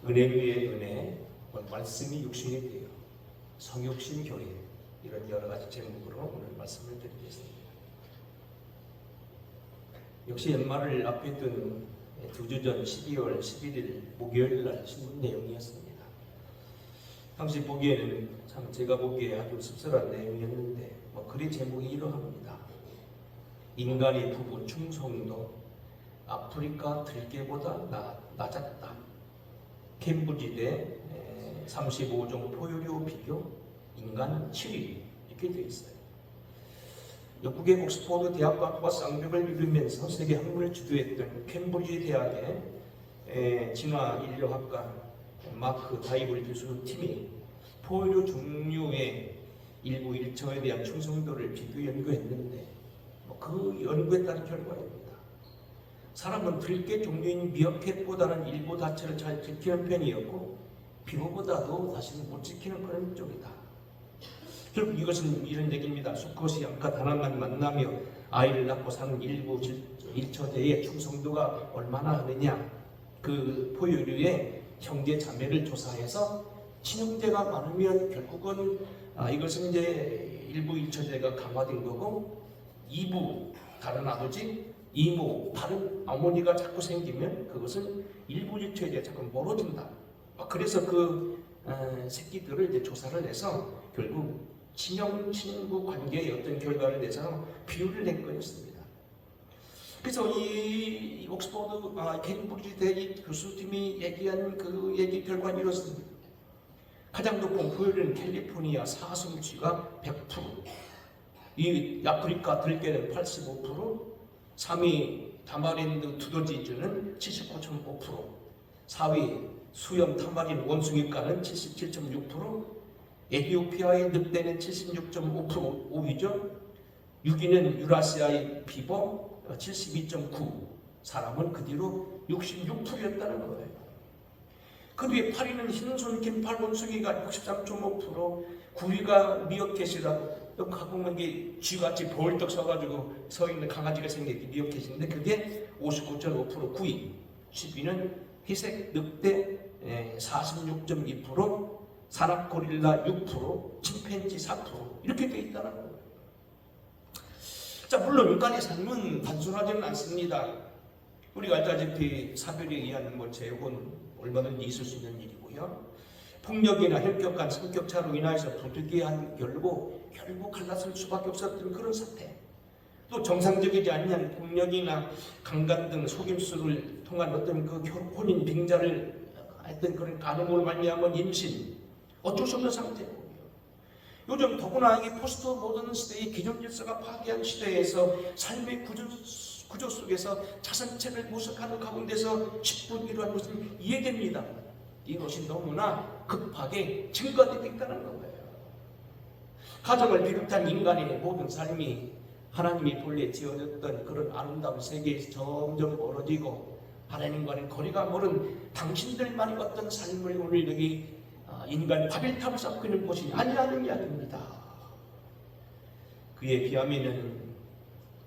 은혜 위에 은혜, 말씀이 육신이 되어 성육신 교회, 이런 여러 가지 제목으로 오늘 말씀을 드리겠습니다. 역시 연말을 앞에 둔 2주 전 12월 11일 목요일 날 신문 내용이었습니다. 당시 보기에는 참 제가 보기에 아주 씁쓸한 내용이었는데 글의 제목이 이러합니다. 인간의 부부 충성도 아프리카 들개보다 낮았다. 캠브리지대 35종 포유류 비교 인간 7위 이렇게 되어 있어요. 영국의 옥스퍼드 대학과 쌍벽을 이루면서 세계 학문을 주도했던 캠브리지 대학의 진화인류학과 마크 다이블 교수 팀이 포유류 종류의 일부 일처에 대한 충성도를 비교 연구했는데 그 연구에 따른 결과입니다. 사람은 들개 종류인 미어캣보다는 일부 다처를 잘 지키는 편이었고 비호보다도 사실은 못 지키는 그런 쪽이다. 결국 이것은 이런 얘기입니다. 수컷이 암컷 하나만 만나며 아이를 낳고 사는 일부 일처제의 충성도가 얼마나 하느냐, 그 포유류의 형제 자매를 조사해서 친형제가 많으면 결국은 이것은 이제 일부 일처제가 강화된 거고, 이부 다른 아버지, 이모 다른 어머니가 자꾸 생기면 그것은 일부 일처제가 자꾸 멀어진다. 그래서 그 새끼들을 이제 조사를 해서 결국 친형 친구 관계의 어떤 결과를 내서 비율을 낸 거였습니다. 그래서 이 옥스퍼드 캠브리지 대학 교수팀이 얘기한 그 얘기 결과는 이렇습니다. 가장 높은 포유류는 캘리포니아 사슴쥐가 100%, 이 아프리카 들개는 85%, 3위 타마린드 두더지주는 79.5%, 4위 수염 타마린 원숭이과는 77.6%, 에티오피아의 늑대는 76.5% 5위죠. 6위는 유라시아의 비버 72.9%, 사람은 그 뒤로 66%였다는 거예요. 그 뒤에 8위는 흰손 긴팔 원숭이가 63.5%, 9위가 미어캣이라고, 가보면 이게 쥐같이 벌떡 서가지고 서 있는 강아지가 생긴 미어캣인데 그게 59.5% 9위, 10위는 회색 늑대 46.2%, 산악고릴라 6%, 침팬지 4% 이렇게 돼 있다는 거예요. 자, 물론 인간의 삶은 단순하지는 않습니다. 우리가 알다시피 사별에 의한 재혼 얼마든지 있을 수 있는 일이고요. 폭력이나 혈격간 성격차로 인하여서 부득이한 결국 갈라설 수밖에 없었던 그런 사태, 또 정상적이지 않는 폭력이나 강간 등 속임수를 통한 어떤 그 혼인 빙자를 했던 그런 가늠으로 말미암은 임신, 어쩔 수 없는 상태고요. 요즘 더구나 이 포스트 모던 시대의 기존 질서가 파괴한 시대에서 삶의 구조 속에서 자선책을 모색하는 가운데서 10분 이루한 것은 이해됩니다. 이것이 너무나 급하게 증가되고 있다는 거예요. 가정을 비롯한 인간의 모든 삶이 하나님이 본래 지어졌던 그런 아름다운 세계에서 점점 멀어지고 하나님과는 거리가 멀은 당신들만이 어떤 삶을 오늘 여기 인간 바벨탑을 쌓고 있는 곳이 아니라는 이야기입니다. 그에 비하면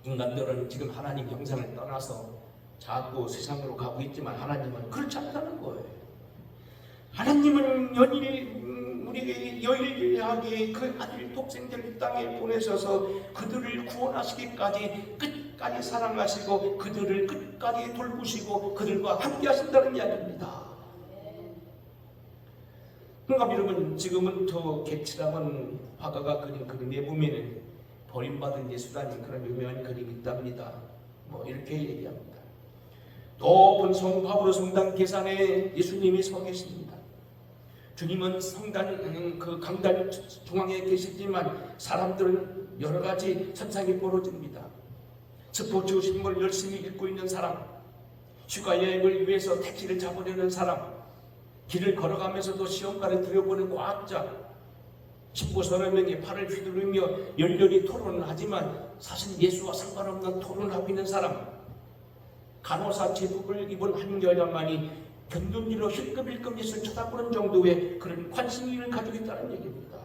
인간들은 지금 하나님 형상을 떠나서 자꾸 세상으로 가고 있지만 하나님은 그렇지 않다는 거예요. 하나님은 우리에게 여일하게 그 아들 독생자를 땅에 보내셔서 그들을 구원하시기까지 끝까지 사랑하시고 그들을 끝까지 돌보시고 그들과 함께 하신다는 이야기입니다. 그러니까 여러분, 지금은 더 개칠함은 화가가 그린 그림에 보면은 버림받은 예수라는 그런 유명한 그림이 있답니다. 이렇게 얘기합니다. 높은 바울의 성당 계산에 예수님이 서 계십니다. 주님은 성당 그 강단 중앙에 계시지만 사람들은 여러 가지 현상이 벌어집니다. 스포츠 신문을 열심히 읽고 있는 사람, 휴가 여행을 위해서 택시를 잡으려는 사람, 길을 걸어가면서도 시험관을 들여보는 과학자, 친구 서너 명이 팔을 휘두르며 열렬히 토론을 하지만 사실 예수와 상관없는 토론을 하고 있는 사람, 간호사 제복을 입은 한 여자만이 견눈질로 힐끔힐끔 예수를 쳐다보는 정도의 그런 관심을 가지고 있다는 얘기입니다.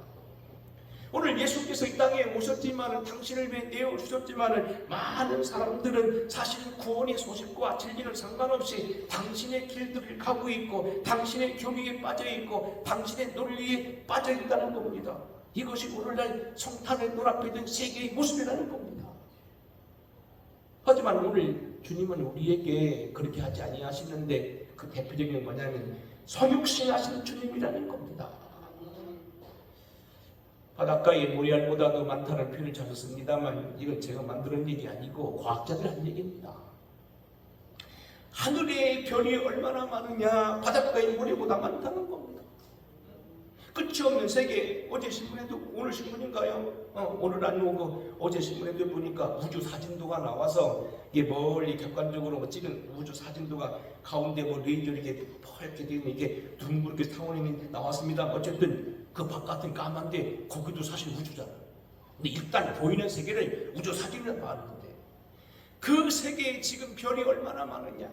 오늘 예수께서 이 땅에 오셨지만 당신을 위해 내어주셨지만 많은 사람들은 사실 구원의 소식과 진리는 상관없이 당신의 길들을 가고 있고 당신의 교리에 빠져있고 당신의 논리에 빠져있다는 겁니다. 이것이 오늘날 성탄을 눈앞에 둔 세계의 모습이라는 겁니다. 하지만 오늘 주님은 우리에게 그렇게 하지 아니하시는데 그 대표적인 건 뭐냐면 성육신 하시는 주님이라는 겁니다. 바닷가에 모래알보다도 많다는 표현을 찾았습니다만 이건 제가 만드는 얘기 아니고 과학자들 한 얘기입니다. 하늘의 별이 얼마나 많으냐, 바닷가의 모래보다 많다는 겁니다. 끝이 없는 세계. 어제 신문에도, 오늘 신문인가요? 오늘 안 오고 어제 신문에도 보니까 우주 사진도가 나와서 이게 멀리 객관적으로 찍은 우주 사진도가 가운데 뭐 레이저 이렇게 펄게 되면 이게 둥그렇게 타원이 나왔습니다. 어쨌든 그 바깥은 까만데 거기도 사실 우주잖아. 근데 일단 보이는 세계를 우주 사진이라고 하는데 그 세계에 지금 별이 얼마나 많으냐?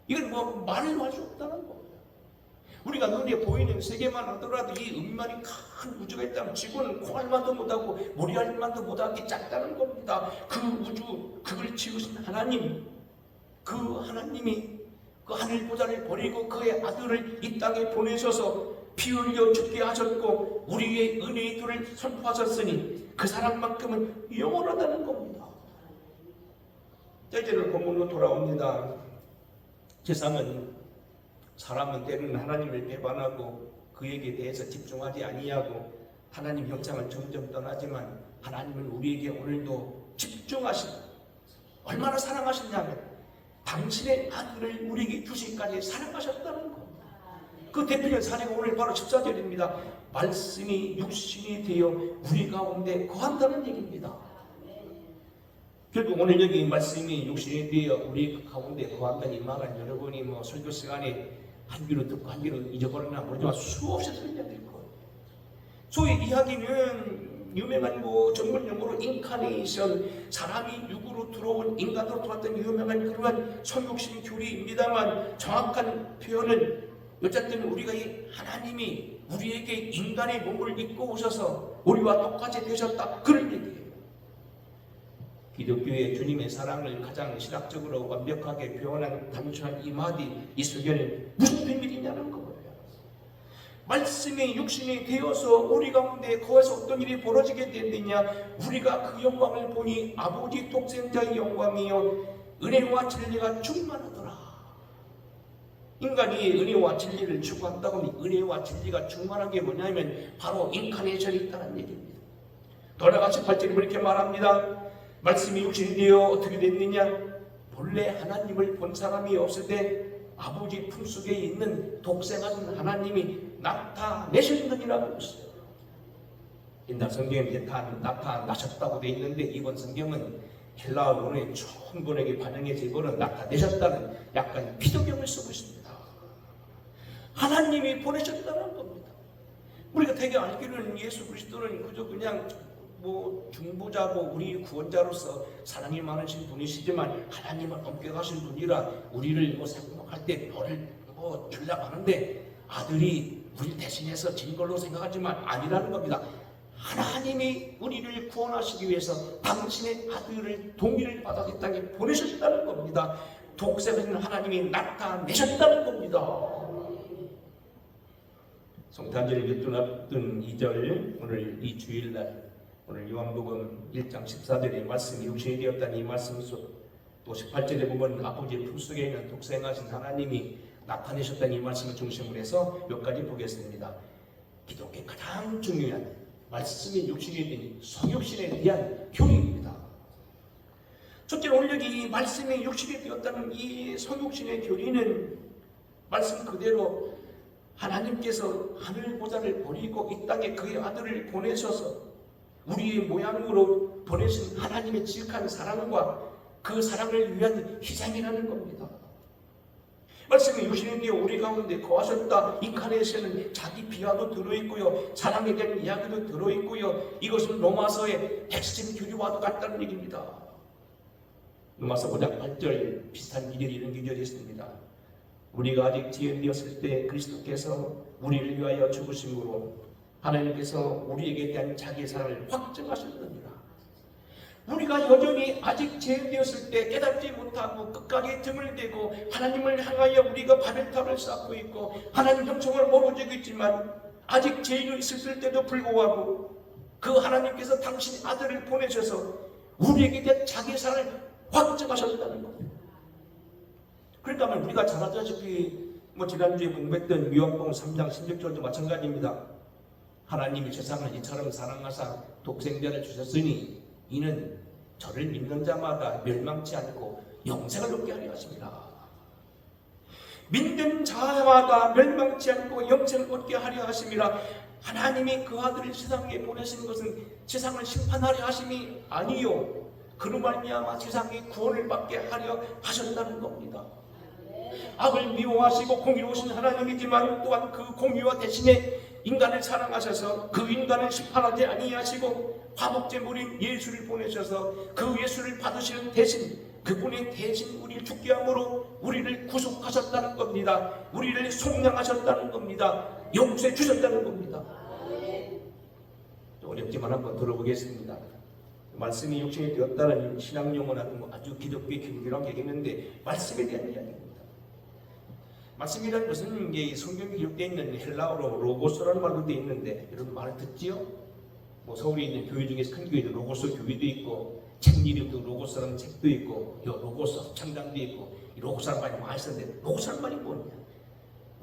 이건 뭐 말을 할 수 없다는 겁니다. 우리가 눈에 보이는 세계만 하더라도 이 음만이 큰 우주가 있다면 지구는 콩알만도 못하고 모래알만도 못하기 작다는 겁니다. 그 우주, 그걸 지으신 하나님, 그 하나님이 그 하늘 보좌를 버리고 그의 아들을 이 땅에 보내셔서 피 흘려 죽게 하셨고 우리의 은혜의 도를 선포하셨으니 그 사랑만큼은 영원하다는 겁니다. 이제는 본문으로 돌아옵니다. 세상은 사람은 때로는 하나님을 배반하고 그에게 대해서 집중하지 아니하고 하나님 형상을 점점 떠나지만 하나님은 우리에게 오늘도 집중하시고 얼마나 사랑하셨냐면 당신의 아들을 우리에게 주시기까지 사랑하셨다는 것. 그 대표적인 사례가 오늘 바로 14절입니다. 말씀이 육신이 되어 우리 가운데 거한다는 얘기입니다. 결국 오늘 여기 말씀이 육신이 되어 우리 가운데 거한다는 이 말은 여러분이 뭐 설교 시간에 한 귀로 듣고 한 귀로 잊어버렸나 모르지만 수없이 설명될 거예요. 소위 이야기는 유명한 전문 용어로 인카네이션, 사람이 육으로 들어온 인간으로 들어왔던 유명한 그러한 성육신 교리입니다만 정확한 표현은 어쨌든 우리가 이 하나님이 우리에게 인간의 몸을 입고 오셔서 우리와 똑같이 되셨다 그런 얘기예요. 기독교의 주님의 사랑을 가장 신학적으로 완벽하게 표현한 단순한 이 마디, 이 소견은 무슨 비밀이냐는 거예요. 말씀이 육신이 되어서 우리 가운데 거기서 어떤 일이 벌어지게 됐느냐, 우리가 그 영광을 보니 아버지 독생자의 영광이요 은혜와 진리가 충만하더라. 인간이 은혜와 진리를 추구한다고 하면 은혜와 진리가 충만한 게 뭐냐면 바로 인카네이션이 있다는 얘기입니다. 돌아가서 8절에 이렇게 말합니다. 말씀이 육신이 되어 어떻게 됐느냐? 본래 하나님을 본 사람이 없을 때 아버지 품속에 있는 독생하신 하나님이 나타내셨느니라고 했어요. 옛날 성경에 다 나타나셨다고 되어 있는데 이번 성경은 헬라어 원어의 처음 번역에 반영해서 이거는 나타내셨다는 약간 비동경을 쓰고 있습니다. 하나님이 보내셨다는 겁니다. 우리가 되게 알기로는 예수 그리스도는 그저 그냥 중보자고 우리 구원자로서 사랑이 많으신 분이시지만 하나님을 엄격하신 분이라 우리를 생각할 때 너를 주려고 하는데 아들이 우리 대신해서 진 걸로 생각하지만 아니라는 겁니다. 하나님이 우리를 구원하시기 위해서 당신의 아들을 동의를 받아 이 땅에 보내셨다는 겁니다. 독생하신 하나님이 나타내셨다는 겁니다. 성탄절을 몇분 앞둔 2절, 오늘 이 주일날 오늘 요한복음 1장 14절에 말씀이 육신이 되었다는 이 말씀 속 또 18절에 보면 아버지의 품속에 있는 독생하신 하나님이 나타내셨다는 이 말씀을 중심으로 해서 몇 가지 보겠습니다. 기독교의 가장 중요한 말씀이 육신이 된 성육신에 대한 교리입니다. 첫째로 오늘 여기 말씀이 육신이 되었다는 이 성육신의 교리는 말씀 그대로 하나님께서 하늘 보좌를 버리고 이 땅에 그의 아들을 보내셔서 우리의 모양으로 보내신 하나님의 지극한 사랑과 그 사랑을 위한 희생이라는 겁니다. 말씀이 육신이 되어 우리 가운데 거하셨다. 인카네이션은 자기 비하도 들어있고요, 사랑에 대한 이야기도 들어있고요, 이것은 로마서의 핵심 교리와도 같다는 얘기입니다. 로마서 5장 8절 비슷한 기절이 이런 기절이 있습니다. 우리가 아직 지연되었을 때 그리스도께서 우리를 위하여 죽으심으로 하나님께서 우리에게 대한 자기의 사랑을 확증하셨느니라. 우리가 여전히 아직 죄되었을 때 깨닫지 못하고 끝까지 등을 대고 하나님을 향하여 우리가 바벨탑을 쌓고 있고 하나님 형성을 모르고 있지만 아직 죄인이 있었을 때도 불구하고 그 하나님께서 당신 아들을 보내셔서 우리에게 대한 자기의 사랑을 확증하셨다는 겁니다. 그러니까 우리가 잘 알다시피 지난주에 공부했던 요한복음 3장 16절도 마찬가지입니다. 하나님이 세상을 이처럼 사랑하사 독생자를 주셨으니 이는 저를 믿는 자마다 멸망치 않고 영생을 얻게 하려 하십니다. 믿는 자마다 멸망치 않고 영생을 얻게 하려 하심이라. 하나님이 그 아들을 세상에 보내신 것은 세상을 심판하려 하심이 아니요 그로 말미암아 세상이 구원을 받게 하려 하셨다는 겁니다. 악을 미워하시고 공의로우신 하나님이지만 또한 그 공의와 대신에 인간을 사랑하셔서 그 인간을 심판하지 아니하시고 화목제물인 예수를 보내셔서 그 예수를 받으시는 대신 그분의 대신 우리를 죽게 함으로 우리를 구속하셨다는 겁니다. 우리를 속량하셨다는 겁니다. 용서해 주셨다는 겁니다. 어렵지만 한번 들어보겠습니다. 말씀이 육신이 되었다는 신앙용어는 아주 기독교의 경기라고 얘기했는데 말씀에 대한 이야기입니다. 말씀이라는 것은 이게 성경에 기록되어 있는 헬라어로 로고스라는 말도 되어 있는데 여러분 말을 듣지요? 서울에 있는 교회 중에서 큰 교회도 로고스 교회도 있고 책 이름도 로고스라는 책도 있고 로고스 합창단도 있고 로고스라는 말이 많이 쓰는데 로고스라는 말이 뭐냐?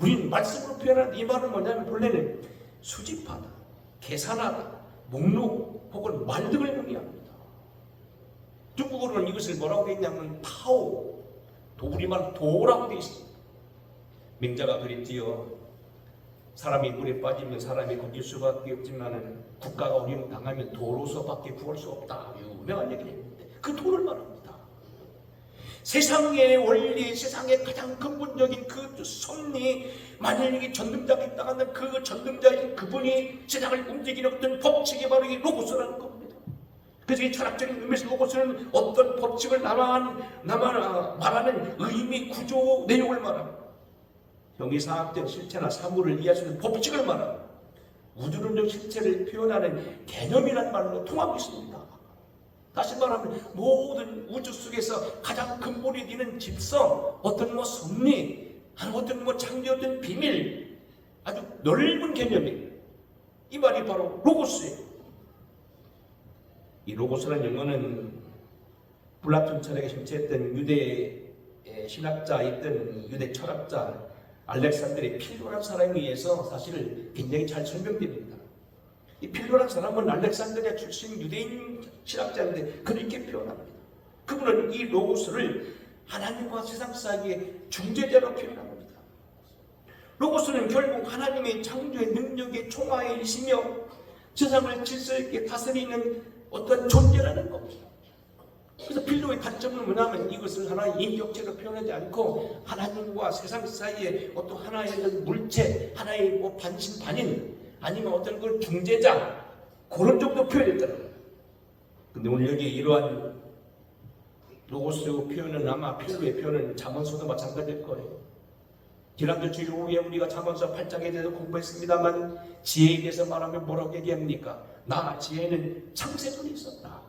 우리는 말씀으로 표현하는 이 말은 뭐냐면 본래는 수집하다, 계산하다, 목록 혹은 말 등을 의미합니다. 중국어로는 이것을 뭐라고 되어 있냐면 타오, 우리말 도라고 되어 있습니다. 명자가 그랬지요. 사람이 물에 빠지면 사람이 건질 수밖에 없지만 국가가 어려움 당하면 도로서밖에 구할 수 없다. 유명한 얘기를 했는데 그 도를 말합니다. 세상의 원리, 세상의 가장 근본적인 그 섭리, 만약에 전능자가 있다면 그 전능자인 그분이 세상을 움직이는 어떤 법칙이 바로 이 로고스라는 겁니다. 그래서 이 철학적인 의미에서 로고스는 어떤 법칙을 말하는 의미, 구조, 내용을 말합니다. 형이상학적 실체나 사물을 이해할 수 있는 법칙을 말합니다. 우주론적 실체를 표현하는 개념이라는 말로 통하고 있습니다. 다시 말하면 모든 우주 속에서 가장 근본이 되는 질서, 어떤 섭리, 어떤 창조된 비밀, 아주 넓은 개념이에요. 이 말이 바로 로고스예요. 이 로고스라는 영어는 플라톤 철학에 심취했던 유대 신학자였던 유대 철학자 알렉산드르의 필로라는 사람에 의해서 사실 굉장히 잘 설명됩니다. 이 필로라는 사람은 알렉산드리아 출신 유대인 신학자인데 그렇게 표현합니다. 그분은 이 로고스를 하나님과 세상 사이의 중재자로 표현합니다. 로고스는 결국 하나님의 창조의 능력의 총화이시며 세상을 질서 있게 다스리는 어떤 존재라는 겁니다. 그래서 필로의 단점은 뭐냐면 이것을 하나의 인격체로 표현하지 않고 하나님과 세상 사이에 어떤 하나의 물체, 하나의 반신반인 아니면 어떤 그 중재자 그런 정도 표현했다는 거예요. 근데 오늘 여기 이러한 로고스 표현은 아마 필로의 표현은 잠언서도 마찬가지일 거예요. 지난주 주일 오후에 우리가 잠언서 8장에 대해서 공부했습니다만 지혜에 대해서 말하면 뭐라고 얘기합니까? 나 지혜는 창세전에 있었다.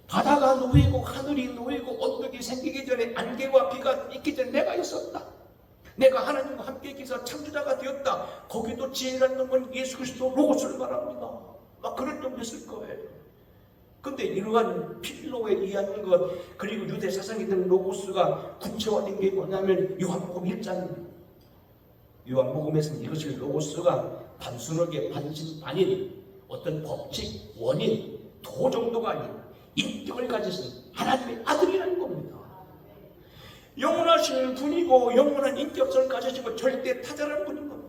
바다가 놓이고 하늘이 놓이고 언덕이 생기기 전에 안개와 비가 있기 전에 내가 있었다. 내가 하나님과 함께 있어서 창조자가 되었다. 거기도 지혜라는 놈은 예수 그리스도 로고스를 말합니다. 막 그런 점 있을 거예요. 근데 이러한 필로에 의한 것 그리고 유대 사상이던 로고스가 구체화된 게 뭐냐면 요한복음 1장입니다. 요한복음에서는 이것을 로고스가 단순하게 반신반인 어떤 법칙, 원인, 도 정도가 아닌 인격을 가지신 하나님의 아들이라는 겁니다. 영원하신 분이고 영원한 인격성을 가지시고 절대 타자라는 분인 겁니다.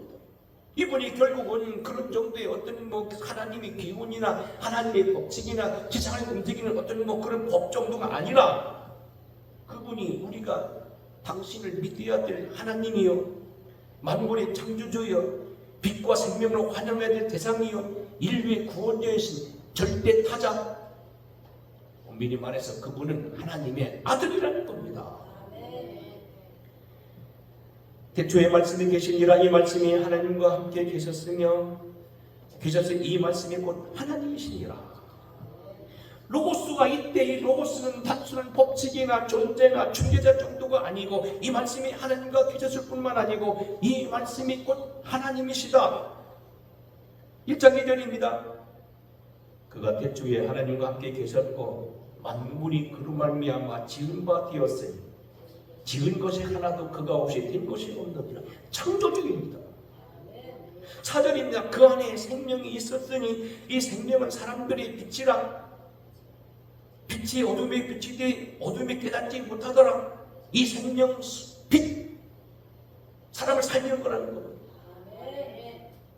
이분이 결국은 그런 정도의 어떤 하나님의 기운이나 하나님의 법칙이나 세상을 움직이는 어떤 그런 법 정도가 아니라 그분이 우리가 당신을 믿어야 될 하나님이요 만물의 창조주여 빛과 생명으로 환영해야 될 대상이요 인류의 구원자이신 절대 타자 엄밀히 말해서 그분은 하나님의 아들이라는 겁니다. 태초에 말씀이 계시니라 이 말씀이 하나님과 함께 계셨으며 계셔서 이 말씀이 곧 하나님이시니라. 로고스가 이때 이 로고스는 단순한 법칙이나 존재나 중재자 정도가 아니고 이 말씀이 하나님과 계셨을 뿐만 아니고 이 말씀이 곧 하나님이시다. 1장 2절입니다. 그가 태초에 하나님과 함께 계셨고 만물이 그로 말미암아 지은 바 되었으니 지은 것이 하나도 그가 없이 된 것이 없느니라. 창조주입니다. 4절입니다. 그 안에 생명이 있었으니 이 생명은 사람들의 빛이라. 빛이 어둠에 비치되 어둠에 깨닫지 못하더라. 이 생명 빛 사람을 살리는 거라는 겁니다.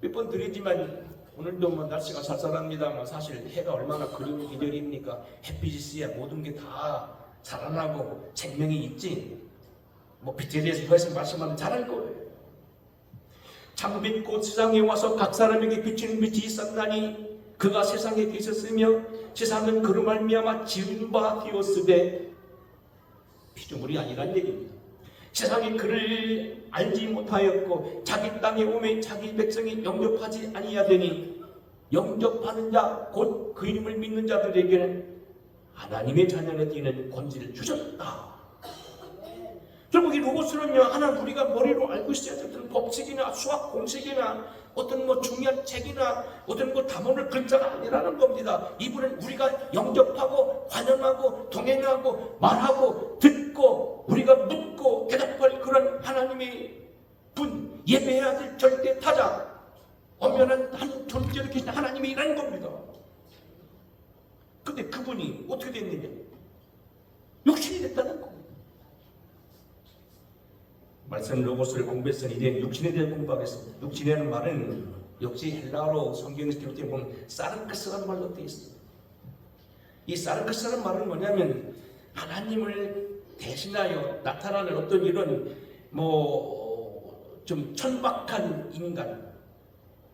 몇 번 드리지만 오늘도 뭐 날씨가 쌀쌀합니다만 사실 해가 얼마나 그리운 계절입니까? 햇빛이 있어야 모든 게 다 살아나고 생명이 있지. 뭐 빛에 대해서 더 이상 말씀하면 잘할 거예요. 참빛 곧 세상에 와서 각 사람에게 비치는 빛이 있었나니 그가 세상에 계셨으며 세상은 그로 말미암아 지은 바 되었으되 피조물이 아니란 얘기입니다. 세상이 그를 알지 못하였고 자기 땅에 오매 자기 백성이 영접하지 아니하더니 영접하는 자 곧 그 이름을 믿는 자들에게는 하나님의 자녀가 되는 권세를 주셨다. 결국 이 로고스는요, 하나는 우리가 머리로 알고 있어야 될 어떤 법칙이나 수학 공식이나 어떤 뭐 중요한 책이나 어떤 뭐 담론을 글자가 아니라는 겁니다. 이분은 우리가 영접하고 환영하고 동행하고 말하고 듣고 우리가 묻고 대답할 그런 하나님의 분, 예배해야 될 절대 타자, 엄연한 한 존재로 계신 하나님이라는 겁니다. 근데 그분이 어떻게 됐느냐? 육신이 됐다는 겁니다. 말씀 로고스를 공부했으니 이제 육신에 대해 공부하겠습니다. 육신이라는 말은 역시 헬라어로 성경에서 기록되어 보면 사르크스라는 말로 되어 있습니다. 이 사르크스라는 말은 뭐냐면 하나님을 대신하여 나타나는 어떤 이런 좀 천박한 인간,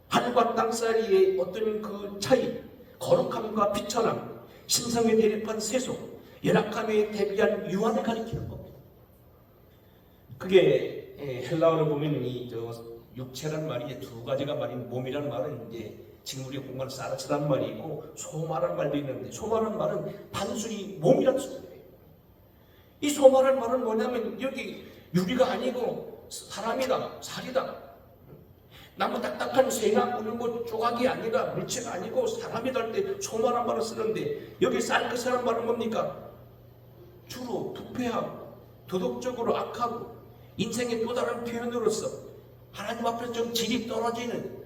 하늘과 땅 사이의 어떤 그 차이, 거룩함과 비천함, 신성에 대립한 세속, 열악함에 대비한 유한을 가리키는 겁니다. 그게 헬라어로 보면 이 육체란 말이 두 가지가 말인 몸이란 말은 이제 지금 우리가 공부하는 사르스란 말이 있고 소마란 말도 있는데 소마란 말은 단순히 몸이란 소리예요. 이 소마란 말은 뭐냐면 여기 유리가 아니고 사람이다, 살이다. 나무 딱딱한 쇠나 뭐 조각이 아니라 물체가 아니고 사람이다 할 때 소마란 말을 쓰는데 여기 사르크스란 말은 뭡니까? 주로 부패하고 도덕적으로 악하고 인생의 또 다른 표현으로서 하나님 앞에서 좀 질이 떨어지는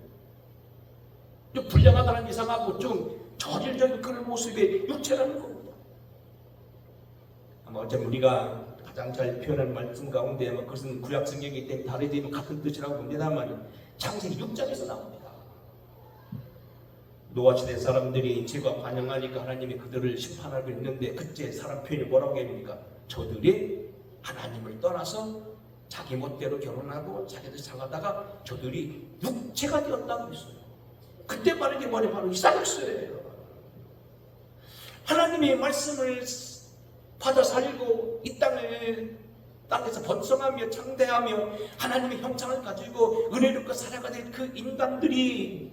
좀 불량하다는 이상하고 좀 저질적인 그런 모습의 육체라는 겁니다. 아마 어쩌면 우리가 가장 잘 표현한 말씀 가운데 그것은 구약 성경이 때문에 다르지만 같은 뜻이라고 봅니다만 창세기 6장에서 나옵니다. 노아 시대 사람들이 죄가 반영하니까 하나님이 그들을 심판하고 있는데 그때 사람 표현이 뭐라고 합니까? 저들이 하나님을 떠나서 자기 멋대로 결혼하고 자기들 살아가다가 저들이 육체가 되었다고 했어요. 그때 말하는 게 뭐냐? 바로 이 사르크스예요. 하나님의 말씀을 받아 살고 이 땅에서 번성하며 창대하며 하나님의 형상을 가지고 은혜롭게 살아가는 그 인간들이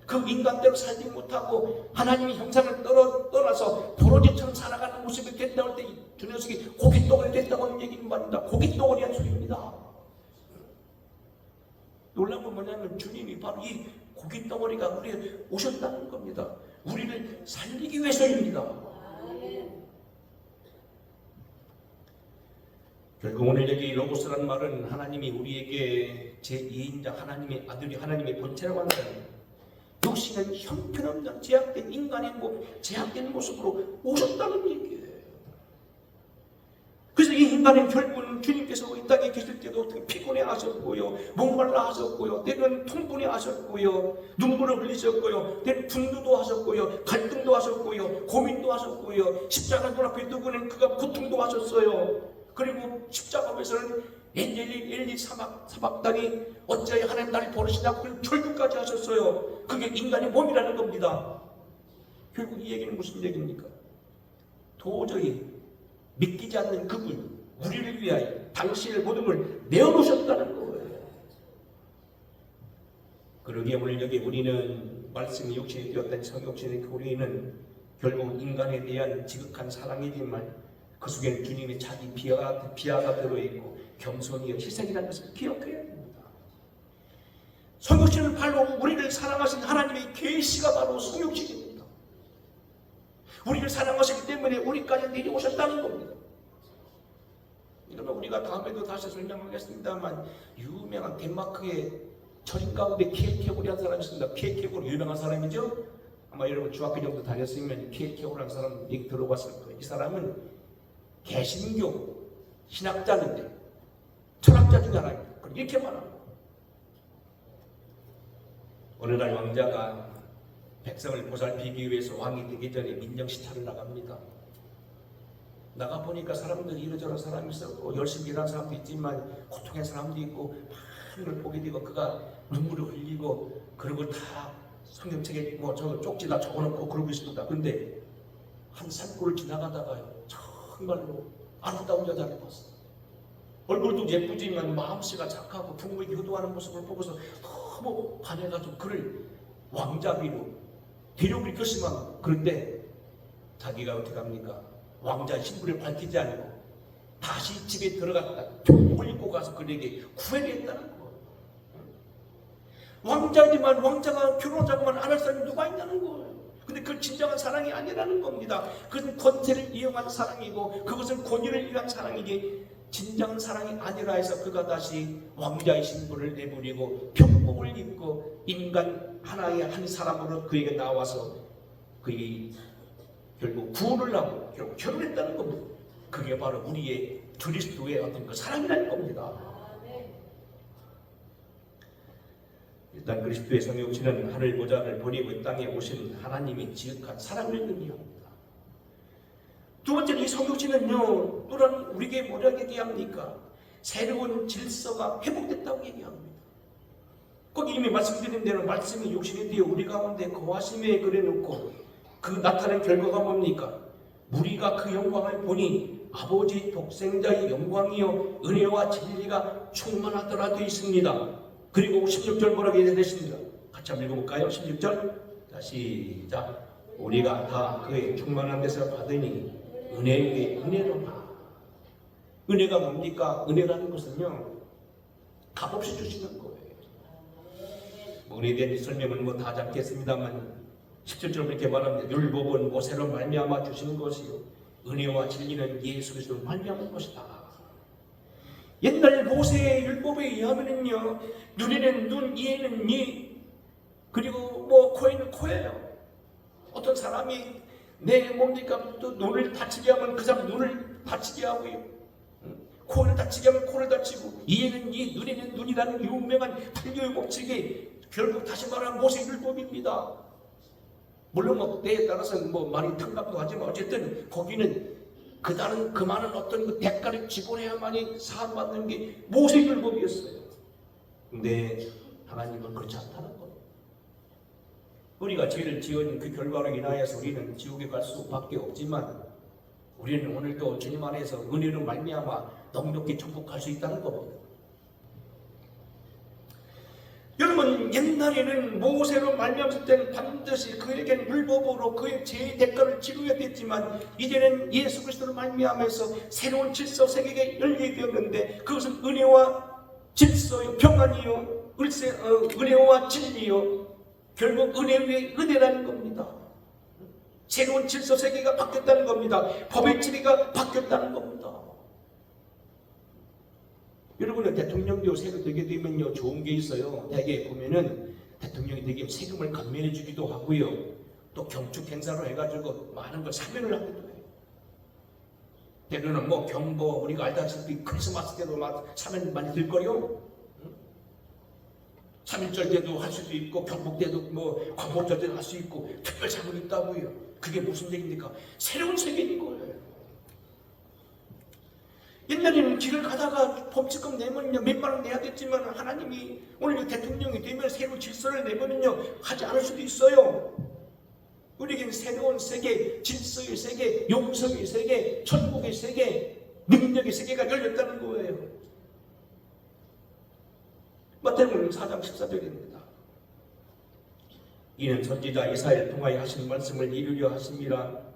그 인간대로 살지 못하고 하나님의 형상을 떠나서 버러지처럼 살아가는 모습이 된다고 할 때 두 녀석이 고깃덩어리 됐다고 하는 얘기는 말입니다. 고깃덩어리한 소리입니다. 놀라운 건 뭐냐면 주님이 바로 이 고깃덩어리가 우리에 오셨다는 겁니다. 우리를 살리기 위해서입니다. 결국 오늘 여기 로고스라는 말은 하나님이 우리에게 제2인자 하나님의 아들이 하나님의 본체라고 한다는 육신은 형편없는 제약된 인간의 제약된 모습으로 오셨다는 얘기예요. 그래서 이 인간은 결국은 주님께서 이 땅에 계실 때도 피곤해 하셨고요, 목말라 하셨고요, 때로는 통분해 하셨고요, 눈물을 흘리셨고요, 때로는 분노도 하셨고요, 갈등도 하셨고요, 고민도 하셨고요, 십자가 눈앞에 두고는 그가 고통도 하셨어요. 그리고 십자가 앞에서는 엘리 사박단이 어찌하여 하나님 나를 버리시냐고 그 절규까지 하셨어요. 그게 인간의 몸이라는 겁니다. 결국 이 얘기는 무슨 얘기입니까? 도저히 믿기지 않는 그분, 우리를 위하여 당신의 모든 걸 내어놓으셨다는 거예요. 그러기에 오늘 여기 우리는 말씀이 육신이 되었다는 성육신의 교리는 결국 인간에 대한 지극한 사랑이지만 그 속에는 주님의 자기 비하가 들어있고 겸손이요 희생이라는 것을 기억해야 됩니다. 성육신은 바로 우리를 사랑하신 하나님의 계시가 바로 성육신입니다. 우리를 사랑하시기 때문에 우리까지 내려오셨다는 겁니다. 이러면 우리가 다음에도 다시 설명하겠습니다만 유명한 덴마크의 절인 가운데 키에케고르라는 사람이 있습니다. 키에케고르 유명한 사람이죠. 아마 여러분 중학교 정도 다녔으면 키에케고르라는 사람 얘기 들어봤을 거예요. 이 사람은 개신교 신학자인데 철학자 중 하나입니다. 이렇게 말합니다. 어느 날 왕자가 백성을 보살피기 위해서 왕이 되기 전에 민정시찰을 나갑니다. 나가보니까 사람들이 이러저런 사람이 있었고 열심히 일하는 사람도 있지만 고통의 사람도 있고 많은 걸 보게 되고 그가 눈물을 흘리고 그런 걸 다 성경책에 저 쪽지다 적어놓고 그러고 있습니다. 근데 한 산골을 지나가다가요 정말로 아름다운 여자를 봤어요. 얼굴도 예쁘지만 마음씨가 착하고 부모에게 효도하는 모습을 보고서 너무 반해가지고 그를 왕자비로 데려오기 결심합니다. 그런데 자기가 어떻게 합니까? 왕자의 신분을 밝히지 않고 다시 집에 들어갔다 교복을 입고 가서 그에게 구애를 했다는 거예요. 왕자지만 왕자가 결혼하자고만 안 할 사람이 누가 있냐는 거예요. 근데 그건 진정한 사랑이 아니라는 겁니다. 그것은 권세를 이용한 사랑이고 그것은 권위를 위한 사랑이기 진정한 사랑이 아니라 해서 그가 다시 왕자의 신분을 내버리고 병복을 입고 인간 하나의 한 사람으로 그에게 나와서 그에게 결국 구원을 하고 결국 결혼했다는 겁니다. 그게 바로 우리의 그리스도의 어떤 그 사랑이라는 겁니다. 일단 그리스도의 성육신은 하늘 보좌를 버리고 이 땅에 오신 하나님의 지극한 사랑을 의미합니다. 두 번째는 이 성육신은요 또한 우리에게 뭐라고 얘기합니까? 새로운 질서가 회복됐다고 얘기합니다. 거기 이미 말씀드린 대로 말씀이 육신이 되어 우리 가운데 거하심에 그래놓고 그 나타낸 결과가 뭡니까? 우리가 그 영광을 보니 아버지 독생자의 영광이요 은혜와 진리가 충만하더라 되어 있습니다. 그리고 16절 뭐라고 얘기했습니다. 같이 한번 읽어볼까요? 16절 자 시작. 우리가 다 그의 충만한 데서 받으니 은혜 위에 은혜로라. 은혜가 뭡니까? 은혜라는 것은요 값없이 주시는 거예요. 은혜에 대한 설명은 다 잡겠습니다만 17절 이렇게 말합니다. 율법은 모세로 말미암아 주신 것이요 은혜와 진리는 예수 그리스도로 말미암은 것이다. 옛날 모세의 율법에 의하면은요 눈에는 눈, 이에는 이, 그리고 코에는 코예요. 어떤 사람이 내 뭡니까 또 눈을 다치게 하면 그 사람 눈을 다치게 하고요. 코를 다치게 하면 코를 다치고 이에는 이, 눈에는 눈이라는 유명한 불교의 법칙이 결국 다시 말하면 모세 율법입니다. 물론 때에 따라서는 많이 탕감도 하지만 어쨌든 거기는 그 다른 그 많은 어떤 그 대가를 지불해야만이 사함받는 게 모세 율법이었어요. 근데 하나님은 그렇지 않다는 거예요. 우리가 죄를 지은 그 결과로 인하여서 우리는 지옥에 갈 수밖에 없지만 우리는 오늘도 주님 안에서 은혜로 말미암아 넉넉히 축복할 수 있다는 겁니다. 여러분 옛날에는 모세로 말미암았을 때는 반드시 그에게는 율법으로 그의 죄의 대가를 치러야 됐지만 이제는 예수 그리스도로 말미암아서 새로운 질서 세계가 열리게 되었는데 그것은 은혜와 질서요 평안이요 은혜와 진리요 결국 은혜 위에 은혜라는 겁니다. 새로운 질서 세계가 바뀌었다는 겁니다. 법의 지리가 바뀌었다는 겁니다. 여러분은 대통령도 새로 되게 되면요 좋은 게 있어요. 대개 보면은 대통령이 되게 세금을 감면해 주기도 하고요. 또 경축 행사로 해가지고 많은 걸 사면을 하기도 해요. 때로는 경보 우리가 알다시피 크리스마스 때도 막 사면 많이 들거요. 3.1절 때도 할 수도 있고 경복 때도 광복절 때도 할 수 있고 특별 사면이 있다고요. 그게 무슨 얘기입니까? 새로운 세계인 거예요. 옛날에는 길을 가다가 법칙금 내면요 몇만 원 내야겠지만 하나님이 오늘 대통령이 되면 새로운 질서를 내면요 하지 않을 수도 있어요. 우리에게는 새로운 세계, 질서의 세계, 용서의 세계, 천국의 세계, 능력의 세계가 열렸다는 거예요. 마태복음 4장 14절입니다. 이는 선지자 이사야를 통하여 하신 말씀을 이루려 하심이라.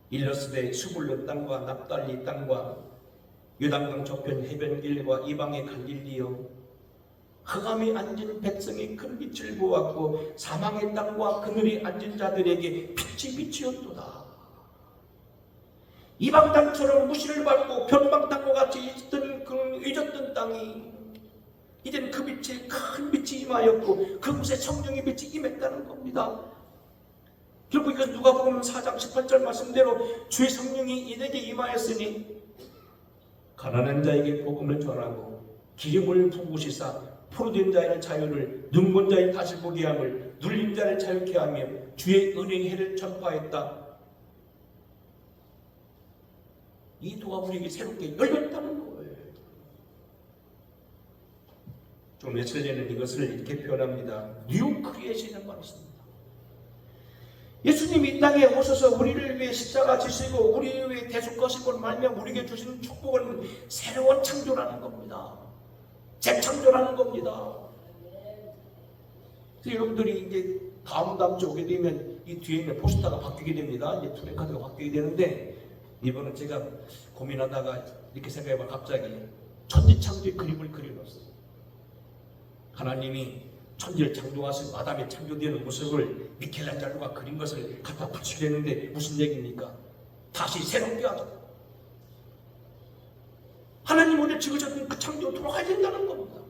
일러스되 수불론 땅과 납달리 땅과 요단강 저편 해변길과 이방의 갈릴리여, 흑암이 앉은 백성이 큰 빛을 보았고 사망의 땅과 그늘이 앉은 자들에게 빛이 비치었도다. 이방 땅처럼 무시를 받고 변방 땅과 같이 잊었던 땅이 이제는 그 빛에 큰 빛이 임하였고 그곳에 성령의 빛이 임했다는 겁니다. 결국 이건 누가복음 4장 18절 말씀대로 주의 성령이 이에게 임하였으니 가난한 자에게 복음을 전하고 기름을 부으시사 포로된 자의 자유를, 눈먼 자의 다시 보게 함을, 눌린 자를 자유케 하며 주의 은혜의 해를 전파했다. 이 도가 우리에게 새롭게 열렸다는 거예요. 좀 며칠 전에는 이것을 이렇게 표현합니다. 뉴 크리에이션이라는 말이 있습니다. 예수님이 이 땅에 오셔서 우리를 위해 십자가 지시고 우리를 위해 대속하시고 말며 우리에게 주신 축복은 새로운 창조라는 겁니다. 재창조라는 겁니다. 그래서 여러분들이 이제 다음 주 오게 되면 이 뒤에 있는 포스터가 바뀌게 됩니다. 이제 플래카드가 바뀌게 되는데, 이번은 제가 고민하다가 이렇게 생각해봐. 갑자기 천지창조의 그림을 그려놨어요. 하나님이 천지를 창조하시고 아담이 창조되는 모습을 미켈란젤로가 그린 것을 갖다 붙이려는데 무슨 얘기입니까? 다시 새롭게 하자. 하나님 오늘 지으셨던 그 창조로 돌아가야 된다는 겁니다.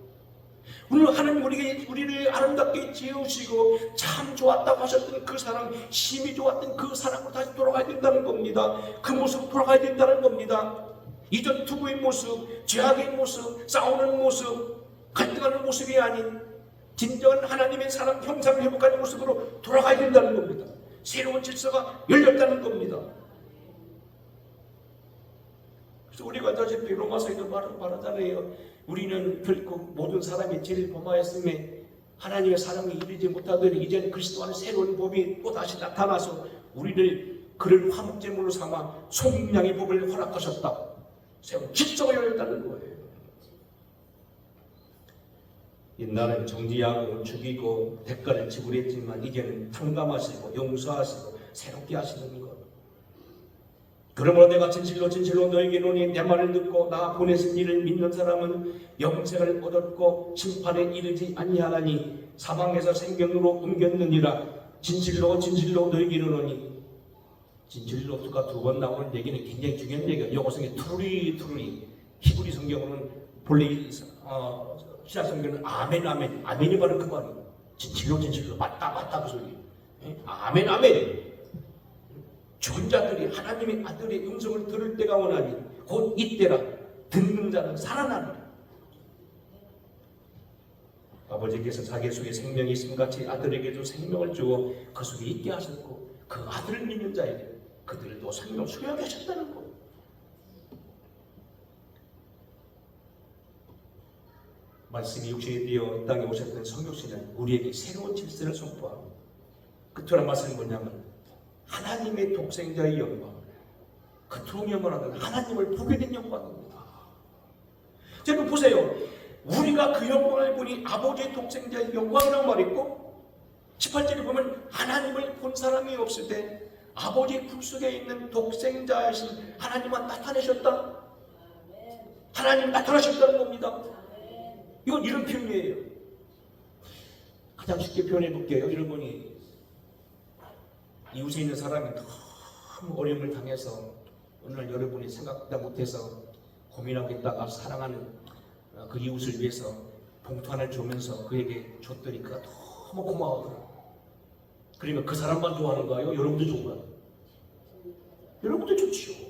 오늘 하나님 우리를 아름답게 지으시고 참 좋았다고 하셨던 그 사랑, 심히 좋았던 그 사랑으로 다시 돌아가야 된다는 겁니다. 그 모습으로 돌아가야 된다는 겁니다. 이전 투구의 모습, 죄악의 모습, 싸우는 모습, 갈등하는 모습이 아닌 진정한 하나님의 사랑, 형상을 회복하는 모습으로 돌아가야 된다는 겁니다. 새로운 질서가 열렸다는 겁니다. 그래서 우리가 다시피 로마서에도 말하잖아요. 우리는 결코 모든 사람이 죄를 범하였음에 하나님의 사랑에 이르지 못하더니 이제는 그리스도 안에 새로운 법이 또다시 나타나서 우리를 그를 화목제물로 삼아 속량의 법을 허락하셨다. 새로운 질서가 열렸다는 거예요. 옛날엔 정죄하고 죽이고 대가를 지불했지만 이제는 탕감하시고 용서하시고 새롭게 하시는 것. 그러므로 내가 진실로 너에게 이르노니 내 말을 듣고 나 보내신 이를 믿는 사람은 영생을 얻었고 심판에 이르지 아니하나니 사망에서 생명으로 옮겼느니라. 진실로 너에게 이르노니, 진실로가 두 번 나오는 얘기는 굉장히 중요한 얘기예요. 영어 성경 트루리 히브리 성경으로는 본래 신약 성경은 아멘이 바로 그 말이에요. 진실로 맞다 그 소리. 아멘. 죽은 자들이 하나님의 아들의 음성을 들을 때가 오나니 곧 이때라. 듣는 자는 살아나리라. 아버지께서 자기 속에 생명이 있음 같이 아들에게도 생명을 주어 그 속에 있게 하셨고 그 아들을 믿는 자에게 그들도 생명을 수여하게 하셨다는 거예요. 말씀이 육신이 되어 이 땅에 오셨던 성육신은 우리에게 새로운 질서를 선포하고, 그토록 말씀이 뭐냐면 하나님의 독생자의 영광, 그토록 영원하던 하나님을 보게 된 영광입니다. 여러분 보세요. 우리가 그 영광을 보니 아버지의 독생자의 영광이라고 말했고, 18절에 보면 하나님을 본 사람이 없을 때 아버지의 품속에 있는 독생자이신 하나님만 나타내셨다. 하나님 나타나셨다는 겁니다. 이건 이런 표현이에요. 가장 쉽게 표현해 볼게요. 여러분이 이웃에 있는 사람이 너무 어려움을 당해서 오늘 여러분이 생각도 못해서 고민하고 있다가 사랑하는 그 이웃을 위해서 봉투 하나를 주면서 그에게 줬더니 그가 너무 고마워요. 그러면 그 사람만 좋아하는 거예요? 여러분도 좋아요? 여러분도 좋지요.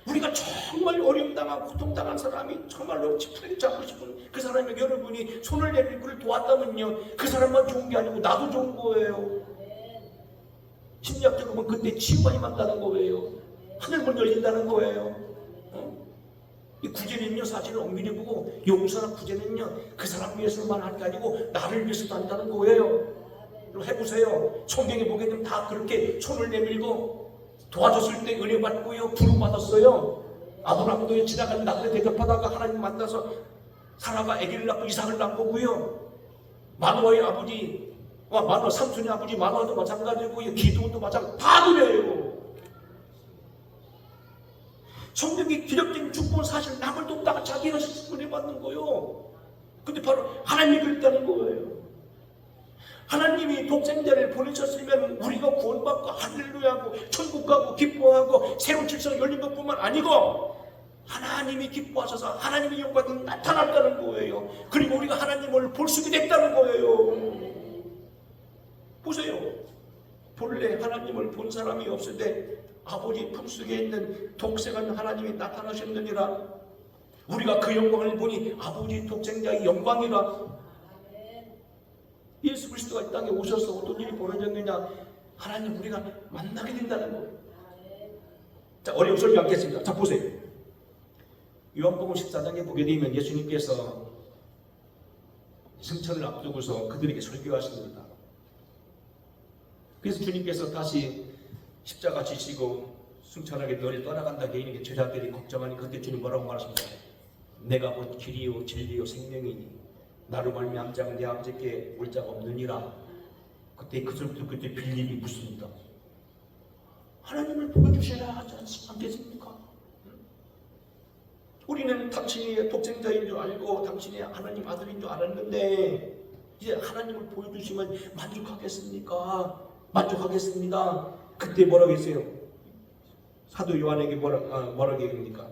우리가 정말 어려움당하고 고통당한 사람이 정말로 지푸리를 잡고 싶은 그 사람에게 여러분이 손을 내밀고 그를 도왔다면요, 그 사람만 좋은 게 아니고 나도 좋은 거예요. 심리학적으로 보면 그때 치유가 임한다는 거예요. 하늘문 열린다는 거예요. 이 구제는요, 사실은 엄밀히 보고 용서나 구제는요 그 사람 위해서만 하는 게 아니고 나를 위해서도 한다는 거예요. 해보세요. 성경에 보게 되면 다 그렇게 손을 내밀고 도와줬을 때 은혜 받고요, 부름 받았어요. 아브라함도 지나가는 나그네 대접하다가 하나님 만나서 사라가 아기를 낳고 이삭을 낳은 거고요. 마노아의 아버지, 마노아 삼손의 아버지 마노아도 마찬가지고 기도도 마찬가지고 다 그래요. 성경이 기록된 죽본 사실 남을 돕다가 자기가 은혜 받는 거예요. 근데 바로 하나님이 그랬다는 거예요. 하나님이 독생자를 보내셨으면 우리가 구원받고 할렐루야하고 천국 가고 기뻐하고 새로운 질서가 열린 것뿐만 아니고 하나님이 기뻐하셔서 하나님의 영광이 나타났다는 거예요. 그리고 우리가 하나님을 볼 수 있게 됐다는 거예요. 보세요. 본래 하나님을 본 사람이 없을 때 아버지 품속에 있는 독생한 하나님이 나타나셨느니라. 우리가 그 영광을 보니 아버지 독생자의 영광이라. 예수 그리스도가 이 땅에 오셔서 어떤 일이 벌어졌느냐, 하나님 우리가 만나게 된다는 거예요. 자, 어려운 설명 하겠습니다. 자, 보세요. 요한복음 14장에 보게 되면 예수님께서 승천을 앞두고서 그들에게 설교하십니다. 그래서 주님께서 다시 십자가 지시고 승천하게 너를 떠나간다 개인에게 제자들이 걱정하니 그때 주님 뭐라고 말하십니까? 내가 곧 길이요 진리요 생명이니 나로 말미암지 내 아버지께 올 자가 없느니라. 그때 그때 빌립이 묻습니다. 하나님을 보여주셔야 하지 않겠습니까? 우리는 당신이 독생자인 줄 알고 당신이 하나님 아들인 줄 알았는데 이제 하나님을 보여주시면 만족하겠습니까? 만족하겠습니다. 그때 뭐라고 했어요? 사도 요한에게 뭐라고 얘기합니까?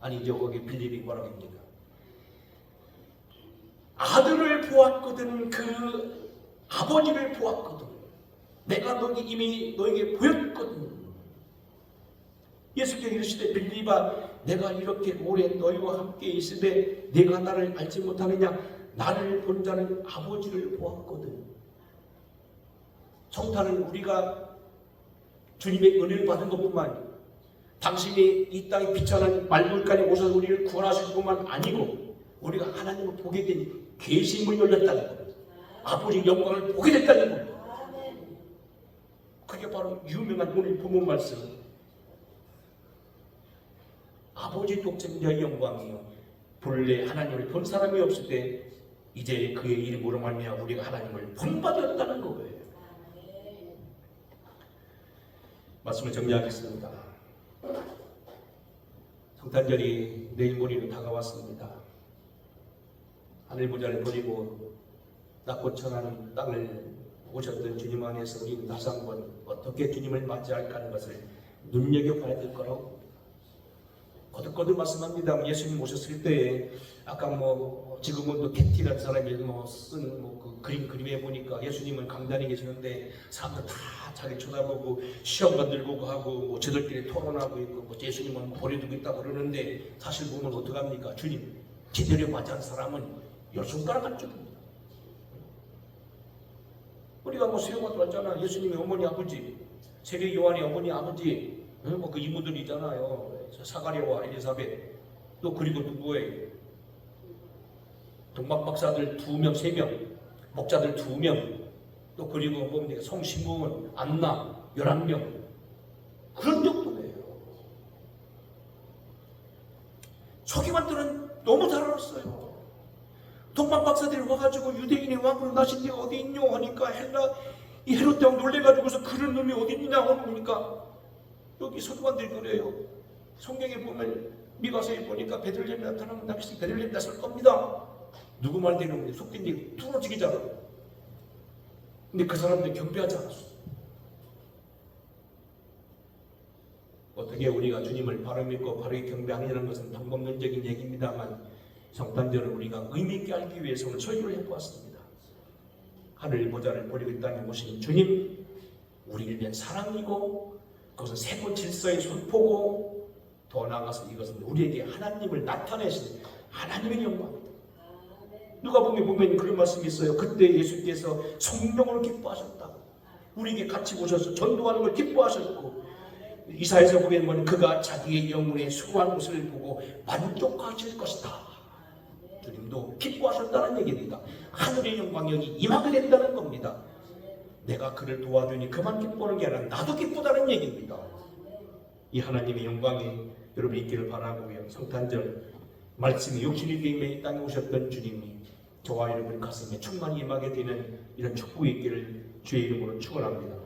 아니죠, 거기 빌립이 뭐라고 합니까? 아들을 보았거든, 그 아버지를 보았거든. 내가 이미 너에게 보였거든. 예수께서 이르시되 빌립아, 내가 이렇게 오래 너희와 함께 있으되 내가 나를 알지 못하느냐? 나를 본 자는 아버지를 보았거든. 성탄은 우리가 주님의 은혜를 받은 것뿐만 아니고 당신이 이 땅에 비천한 말물간에 오셔서 우리를 구원하실 뿐만 아니고 우리가 하나님을 보게 된 계시문이 열렸다는 겁니다. 아버지 영광을 보게 됐다는 겁니다. 그게 바로 유명한 오늘 본문 말씀. 아버지 독생자의 영광이요 본래 하나님을 본 사람이 없을 때 이제 그의 이름으로 말미암아 우리가 하나님을 본받았다는 거예요. 말씀을 정리하겠습니다. 성탄절이 내일 모레로 다가왔습니다. 하늘 보좌를 버리고 낮고 천한 땅을 오셨던 주님 안에서 우리는 다시 한번 어떻게 주님을 맞이할까 하는 것을 눈여겨봐야 될 거라고 거듭거듭 말씀합니다. 예수님 오셨을 때에 아까 지금은 또 캐티라는 사람이 쓴 그 그림에 보니까 예수님은 강단에 계시는데 사람들 다 자기 쳐다보고 시험 만들고 하고 저들끼리 토론하고 있고 예수님은 버려두고 있다고 그러는데 사실 보면 어떡합니까? 주님 제대로 맞이한 사람은 10손가락 안쪽입니다. 우리가 수요가 왔잖아. 예수님의 어머니 아버지, 세계 요한의 어머니 아버지, 그 이모들이 있잖아요. 사가랴와 엘리사벳, 또 그리고 누구예요? 동방 박사들 2명, 3명, 목자들 2명, 또 그리고 뭡니까? 성시몬, 안나 11명. 그런 정도예요. 서기관들은 너무 잘 알았어요. 동방 박사들이 와가지고 유대인의 왕으로 나신 데가 어디 있뇨 하니까 이 헤롯 대왕 놀래가지고서 그런 놈이 어디 있느냐 하니까 여기 서기관들이 그래요. 성경에 보면 미가서에 보니까 베들레헴에 나타나면 당시 베들레헴 나설 겁니다. 누구 말대로 속된 얘기 뚫어지기잖아. 근데 그 사람들 경배하지 않았어. 어떻게 우리가 주님을 바로 믿고 바르게 경배하느냐는 것은 방법론적인 얘기입니다만 성탄절을 우리가 의미있게 알기 위해서 오늘 설교를 해보았습니다. 하늘 보좌를 버리고 이 땅에 오신 주님, 우리를 위한 사랑이고 그것은 새로운 질서의 선포고 더 나아가서 이것은 우리에게 하나님을 나타내신 하나님의 영광입니다. 누가 보면 그런 말씀이 있어요. 그때 예수께서 성령으로 기뻐하셨다고. 우리에게 같이 오셔서 전도하는 걸 기뻐하셨고 이사야서 보면 그가 자기의 영혼의 수고한 모습을 보고 만족하실 것이다. 주님도 기뻐하셨다는 얘기입니다. 하늘의 영광이 여기 임하게 된다는 겁니다. 내가 그를 도와주니 그만 기뻐하는 게 아니라 나도 기쁘다는 얘기입니다. 이 하나님의 영광이 여러분 있기를 바라고요. 성탄절 말씀이 육신이 되어 이 땅에 오셨던 주님이 저와 여러분 가슴에 충만히 임하게 되는 이런 축복이 있기를 주의 이름으로 축원합니다.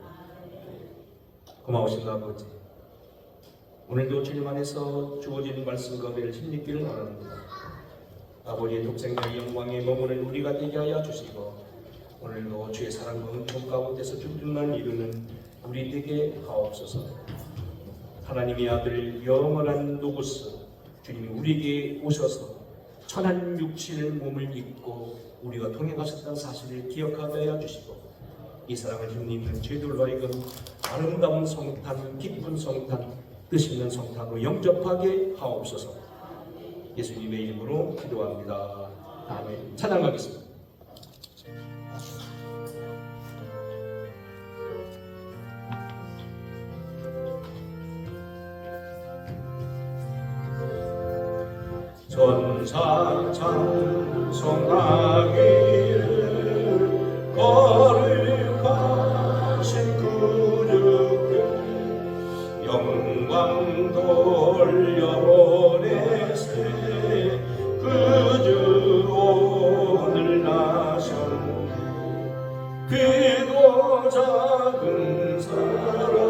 고마우신 아버지, 오늘도 주님 안에서 주어진 말씀과 은혜를 힘입기를 원합니다. 아버지의 독생자의 영광에 머무는 우리가 되게 하여 주시고, 오늘도 주의 사랑과 은총 가운데서 주님만 이루는 우리 되게 하옵소서. 하나님의 아들 영원한 노구스 주님이 우리에게 오셔서 천한 육신의 몸을 입고 우리가 통행하셨다는 사실을 기억하게 하여 주시고, 이 사랑을 힘입는 죄들로 하여금 아름다운 성탄, 기쁜 성탄, 뜻 있는 성탄으로 영접하게 하옵소서. 예수님의 이름으로 기도합니다. 아멘. 찬양하겠습니다. 전사 찬송하기를 거룩하신 구주께 영광 돌려보내세. 그주 오늘 나셨네. 크고 작은 사랑